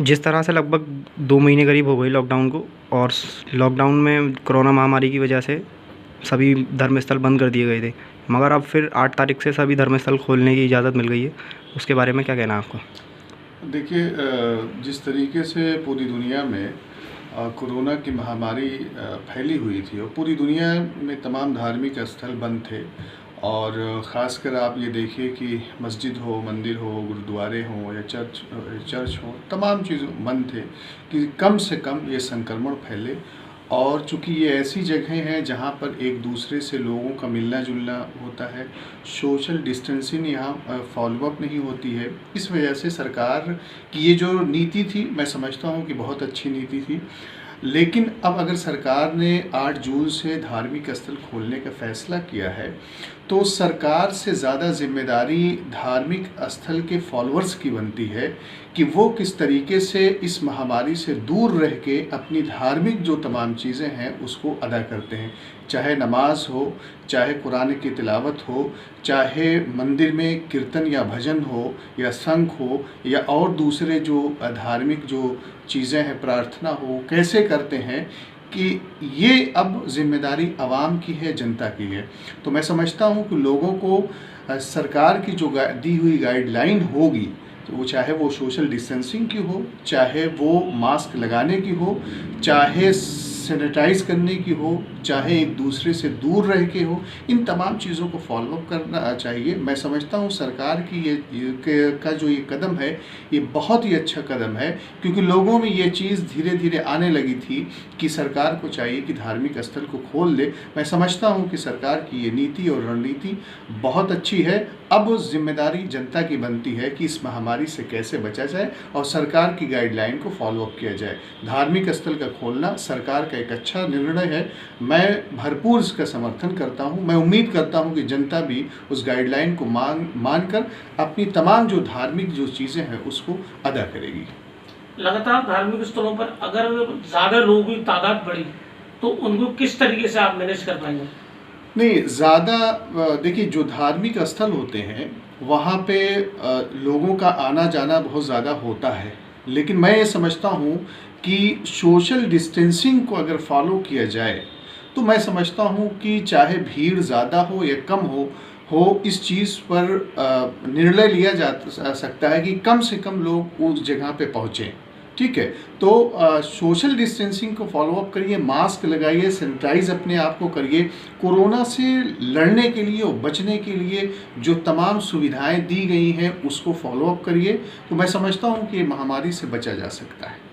जिस तरह से लगभग 2 महीने करीब हो गए लॉकडाउन को, और लॉकडाउन में कोरोना महामारी की वजह से सभी धर्मस्थल बंद कर दिए गए थे, मगर अब फिर 8 तारीख से सभी धर्मस्थल खोलने की इजाज़त मिल गई है। उसके बारे में क्या कहना है आपका? देखिए, जिस तरीके से पूरी दुनिया में कोरोना की महामारी फैली हुई थी और पूरी दुनिया में तमाम धार्मिक स्थल बंद थे। और ख़ासकर आप ये देखिए कि मस्जिद हो, मंदिर हो, गुरुद्वारे हों या चर्च हो, तमाम चीज़ों बंद थे कि कम से कम ये संक्रमण फैले। और चूँकि ये ऐसी जगहें हैं जहाँ पर एक दूसरे से लोगों का मिलना जुलना होता है, सोशल डिस्टेंसिंग यहाँ फॉलोअप नहीं होती है, इस वजह से सरकार की ये जो नीति थी, मैं समझता हूँ कि बहुत अच्छी नीति थी। लेकिन अब अगर सरकार ने 8 जून से धार्मिक स्थल खोलने का फ़ैसला किया है, तो सरकार से ज़्यादा ज़िम्मेदारी धार्मिक स्थल के फॉलोअर्स की बनती है कि वो किस तरीके से इस महामारी से दूर रह के अपनी धार्मिक जो तमाम चीज़ें हैं उसको अदा करते हैं। चाहे नमाज हो, चाहे कुरान की तिलावत हो, चाहे मंदिर में कीर्तन या भजन हो या शंख हो या और दूसरे जो धार्मिक जो चीज़ें हैं, प्रार्थना हो, कैसे करते हैं कि ये अब ज़िम्मेदारी आवाम की है, जनता की है। तो मैं समझता हूँ कि लोगों को सरकार की जो दी हुई गाइडलाइन होगी, तो वो चाहे वो सोशल डिस्टेंसिंग की हो, चाहे वो मास्क लगाने की हो, चाहे सैनिटाइज़ करने की हो, चाहे एक दूसरे से दूर रह के हो, इन तमाम चीज़ों को फॉलोअप करना चाहिए। मैं समझता हूँ सरकार की का जो ये कदम है, ये बहुत ही अच्छा कदम है, क्योंकि लोगों में ये चीज़ धीरे धीरे आने लगी थी कि सरकार को चाहिए कि धार्मिक स्थल को खोल दे। मैं समझता हूँ कि सरकार की ये नीति और रणनीति बहुत अच्छी है। अब जिम्मेदारी जनता की बनती है कि इस महामारी से कैसे बचा जाए और सरकार की गाइडलाइन को फॉलोअप किया जाए। धार्मिक स्थल का खोलना सरकार का एक अच्छा निर्णय है, मैं भरपूर इसका समर्थन करता हूं। मैं उम्मीद करता हूं कि जनता भी उस गाइडलाइन को मानकर अपनी तमाम जो धार्मिक जो चीज़ें हैं उसको अदा करेगी। लगातार धार्मिक स्थलों पर अगर ज़्यादा लोगों की तादाद बढ़ी तो उनको किस तरीके से आप मैनेज कर पाएंगे? नहीं, ज़्यादा देखिए, जो धार्मिक स्थल होते हैं वहाँ पे लोगों का आना जाना बहुत ज़्यादा होता है, लेकिन मैं ये समझता हूँ कि सोशल डिस्टेंसिंग को अगर फॉलो किया जाए तो मैं समझता हूँ कि चाहे भीड़ ज़्यादा हो या कम हो, इस चीज़ पर निर्णय लिया जा सकता है कि कम से कम लोग उस जगह पे पहुँचें। ठीक है, तो सोशल डिस्टेंसिंग को फॉलोअप करिए, मास्क लगाइए, सैनिटाइज अपने आप को करिए। कोरोना से लड़ने के लिए और बचने के लिए जो तमाम सुविधाएं दी गई हैं उसको फॉलोअप करिए, तो मैं समझता हूं कि महामारी से बचा जा सकता है।